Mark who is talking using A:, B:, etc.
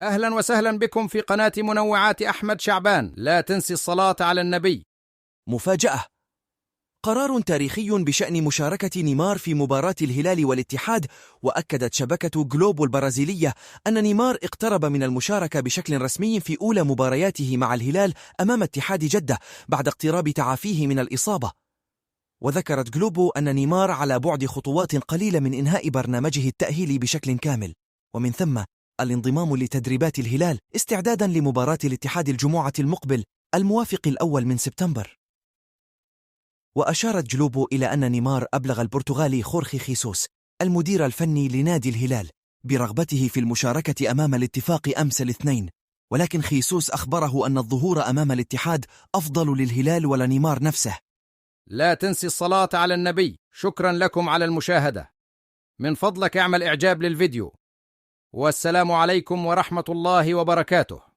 A: أهلا وسهلا بكم في قناة منوعات أحمد شعبان. لا تنسي الصلاة على النبي.
B: مفاجأة: قرار تاريخي بشأن مشاركة نيمار في مباراة الهلال والاتحاد. وأكدت شبكة جلوبو البرازيلية أن نيمار اقترب من المشاركة بشكل رسمي في أولى مبارياته مع الهلال أمام اتحاد جدة بعد اقتراب تعافيه من الإصابة. وذكرت جلوبو أن نيمار على بعد خطوات قليلة من إنهاء برنامجه التأهيلي بشكل كامل، ومن ثم الانضمام لتدريبات الهلال استعدادا لمباراة الاتحاد الجمعة المقبل الموافق 1 من سبتمبر. وأشارت جلوبو إلى أن نيمار أبلغ البرتغالي خورخي خيسوس المدير الفني لنادي الهلال برغبته في المشاركة أمام الاتفاق أمس الاثنين، ولكن خيسوس أخبره أن الظهور أمام الاتحاد أفضل للهلال ولنيمار نفسه.
A: لا تنسي الصلاة على النبي. شكرا لكم على المشاهدة. من فضلك اعمل إعجاب للفيديو، والسلام عليكم ورحمة الله وبركاته.